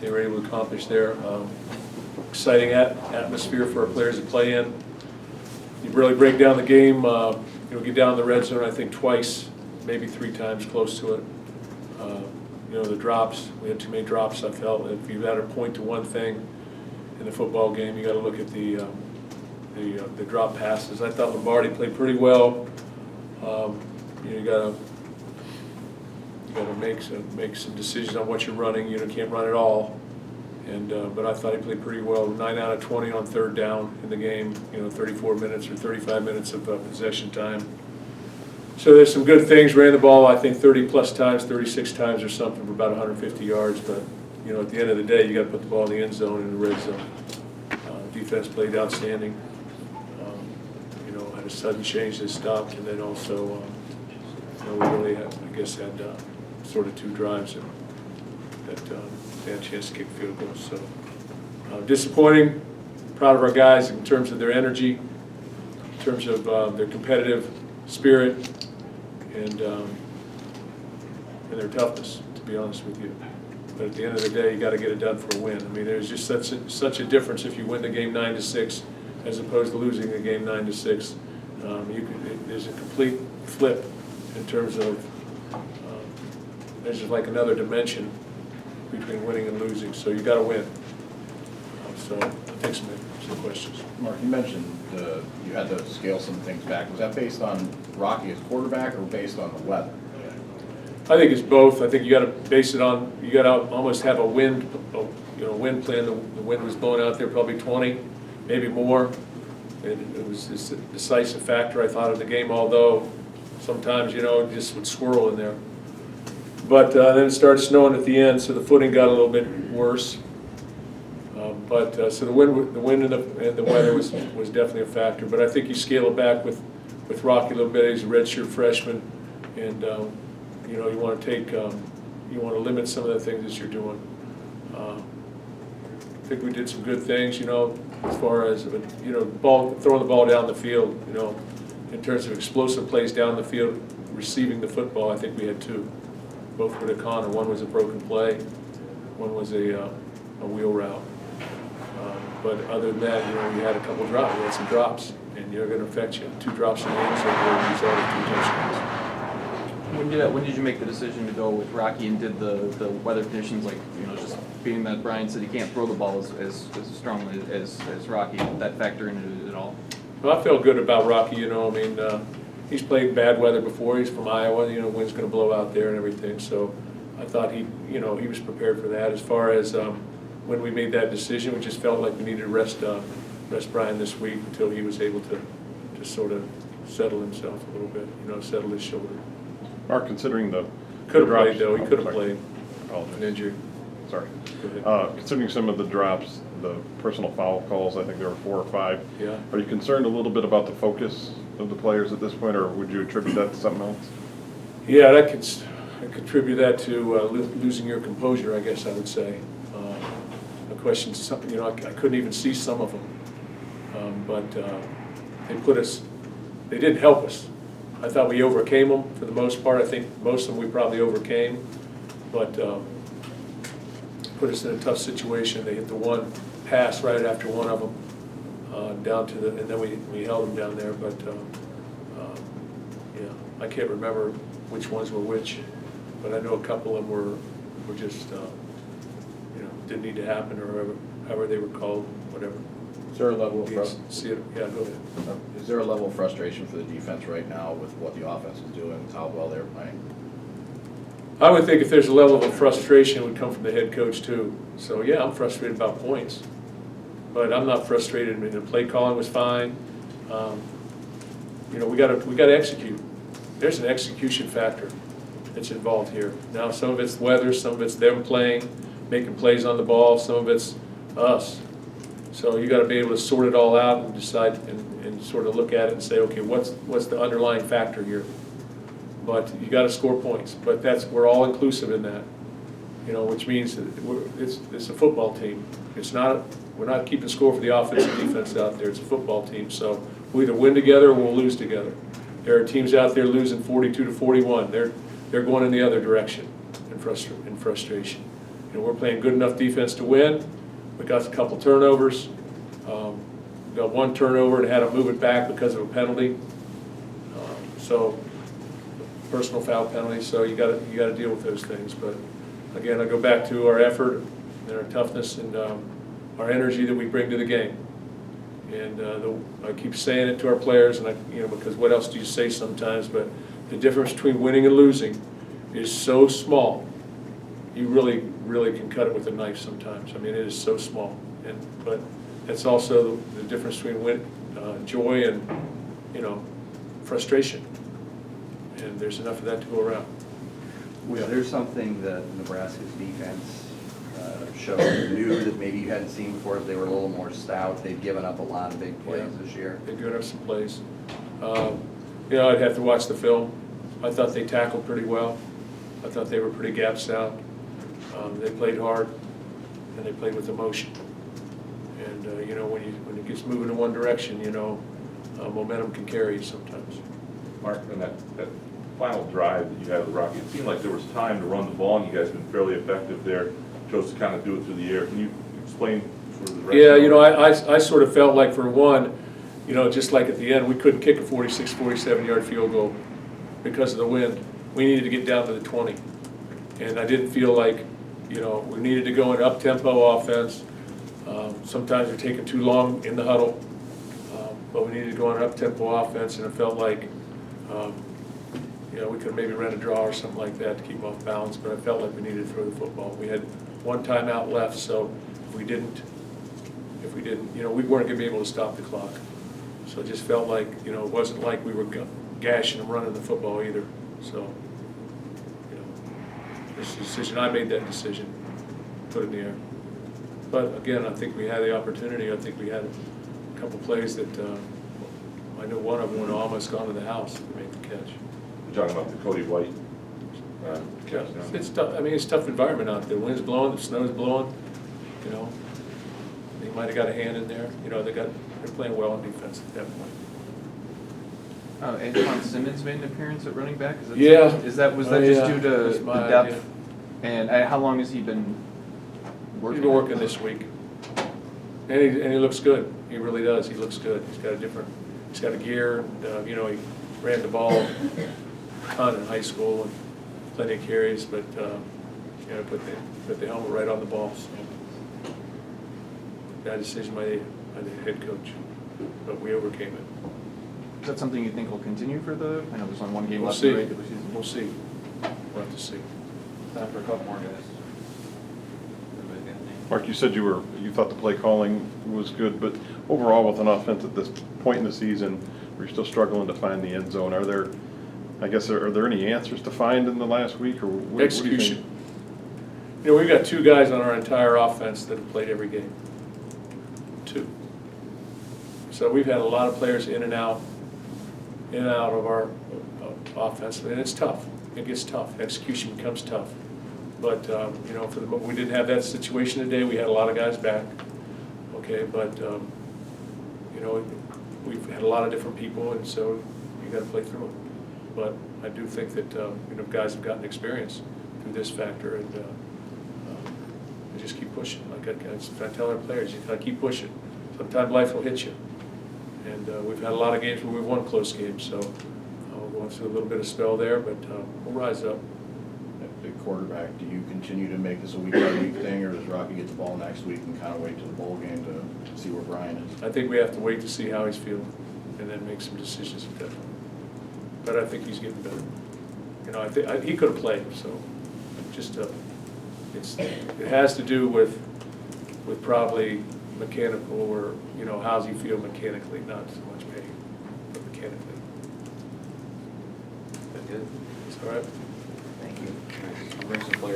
they were able to accomplish there. Exciting atmosphere for our players to play in. You really break down the game, get down the red zone, I think twice, maybe 3 times close to it. The drops, we had too many drops, I felt. If you had to point to one thing in the football game, you got to look at the drop passes. I thought Lombardi played pretty well. You got to make some decisions on what you're running. You can't run it all. But I thought he played pretty well. 9 out of 20 on 3rd down in the game. 34 minutes or 35 minutes of possession time. So there's some good things. Ran the ball, I think 30-plus times, 36 times or something for about 150 yards. But at the end of the day, you got to put the ball in the end zone and the red zone. Defense played outstanding. Had a sudden change that stopped, and then also, we really had sort of 2 drives that they had a chance to kick field goals. So disappointing. Proud of our guys in terms of their energy, in terms of their competitive spirit, and their toughness, to be honest with you. But at the end of the day, you got to get it done for a win. I mean, there's just such a difference if you win the game 9-6 as opposed to losing the game 9-6. There's a complete flip in terms of there's just like another dimension between winning and losing. So you got to win. So I'll take some questions. Mark, you mentioned you had to scale some things back. Was that based on Rocky as quarterback or based on the weather? I think it's both. I think you got to base it on, you got to almost have a wind plan. The wind was blowing out there probably 20, maybe more. It was just a decisive factor, I thought, of the game, although sometimes, it just would swirl in there. But then it started snowing at the end, so the footing got a little bit worse. So the wind and the weather was definitely a factor. But I think you scale it back with Rocky a little bit. He's a redshirt freshman, and you want to limit some of the things that you're doing. I think we did some good things, as far as throwing the ball down the field. In terms of explosive plays down the field, receiving the football. I think we had 2, both with O'Connor. One was a broken play, one was a wheel route. But other than that, you had a couple drops. You had some drops, and they're going to affect you. 2 drops in the end zone will result in 2 touchdowns. When did you make the decision to go with Rocky, and did the weather conditions, just being that Brian said he can't throw the ball as strongly as Rocky, did that factor into it at all? Well, I felt good about Rocky. He's played bad weather before. He's from Iowa. Wind's going to blow out there and everything. So I thought he was prepared for that. As far as when we made that decision, we just felt like we needed to rest Brian this week until he was able to sort of settle himself a little bit. Settle his shoulder. Mark, considering the could have drops, played though. He could have played. Apologize. An injury. Sorry. Considering some of the drops, the personal foul calls, I think there were 4 or 5. Yeah. Are you concerned a little bit about the focus of the players at this point, or would you attribute that to something else? Yeah, I contribute that to losing your composure, I guess I would say. The questions, something I couldn't even see some of them, but they didn't help us. I thought we overcame them for the most part. I think most of them we probably overcame, but put us in a tough situation. They hit the one pass right after one of them down to and then we held them down there. But I can't remember which ones were which, but I know a couple of them were just didn't need to happen, or however they were called, whatever. Is there a level of Yeah, go ahead. Is there a level of frustration for the defense right now with what the offense is doing, with how well they're playing? I would think if there's a level of frustration, it would come from the head coach too. So yeah, I'm frustrated about points, but I'm not frustrated. The play calling was fine. We got to execute. There's an execution factor that's involved here. Now some of it's weather, some of it's them playing, making plays on the ball, some of it's us. So you got to be able to sort it all out and decide and sort of look at it and say, okay, what's the underlying factor here? But you got to score points. But we're all inclusive in that, which means that it's a football team. We're not keeping score for the offense and defense out there. It's a football team. So we'll either win together or we'll lose together. There are teams out there losing 42-41. They're going in the other direction in frustration. we're playing good enough defense to win. We got a couple turnovers. We got one turnover and had to move it back because of a penalty. So personal foul penalty. So you got to deal with those things. But again, I go back to our effort and our toughness and our energy that we bring to the game. And I keep saying it to our players, and because what else do you say sometimes? But the difference between winning and losing is so small. You really, really can cut it with a knife sometimes. I mean, it is so small. But that's also the difference between joy and frustration. And there's enough of that to go around. Was there something that Nebraska's defense showed new that maybe you hadn't seen before? They were a little more stout. They've given up a lot of big plays this year. They've given up some plays. I'd have to watch the film. I thought they tackled pretty well. I thought they were pretty gap sound. They played hard, and they played with emotion. And when it gets moving in one direction, momentum can carry you sometimes. Mark, in that final drive that you had with Rocky, it seemed like there was time to run the ball, and you guys have been fairly effective there. Chose to kind of do it through the air. Can you explain sort of the rest? Yeah, I sort of felt like for one, just like at the end, we couldn't kick a 46, 47-yard field goal because of the wind. We needed to get down to the 20. And I didn't feel like, we needed to go in up-tempo offense. Sometimes we're taking too long in the huddle, but we needed to go on an up-tempo offense, and it felt like, we could maybe run a draw or something like that to keep off balance, but I felt like we needed to throw the football. We had one timeout left, so if we didn't, we weren't going to be able to stop the clock. So it just felt like, it wasn't like we were gashing and running the football either. So, this decision, I made that decision, put it in the air. But again, I think we had the opportunity. I think we had a couple plays that I know one of them would have almost gone to the house to make the catch. You're talking about the Cody White catch now? It's tough. I mean, it's a tough environment out there. The wind's blowing, the snow's blowing. They might have got a hand in there. They're playing well on defense at that point. Antoine Simmons made an appearance at running back. Yeah. Was that just due to That's the my depth? idea. And how long has he been working? He's been working this week, and he looks good. He really does. He looks good. He's got a gear. And, he ran the ball a ton in high school and plenty of carries, but put the helmet right on the ball. So bad decision by the head coach, but we overcame it. Is that something you think will continue for I know there's only one game We'll left see. in the regular season. We'll see. We'll have to see. Time for a couple more guys. Mark, you said you thought the play calling was good, but overall with an offense at this point in the season, we're still struggling to find the end zone. Are there any answers to find in the last week, or what do you think? Execution. We've got two guys on our entire offense that have played every game. Two. So we've had a lot of players in and out of our offense, and it's tough. It gets tough. Execution becomes tough. But we didn't have that situation today. We had a lot of guys back. Okay, but we've had a lot of different people, and so you got to play through them. But I do think that guys have gotten experience through this factor, and they just keep pushing. Like I tell our players, you got to keep pushing. Sometimes life will hit you, and we've had a lot of games where we've won close games. So we're going through a little bit of spell there, but we'll rise up. Big quarterback, do you continue to make this a week-by-week thing, or does Rocky get the ball next week and kind of wait to the bowl game to see where Brian is? I think we have to wait to see how he's feeling, and then make some decisions at that point. But I think he's getting better. I think he could have played, so just it has to do with probably mechanical, or how's he feel mechanically, not so much pain, but mechanically. Good. It's all right. Thank you. Bring some players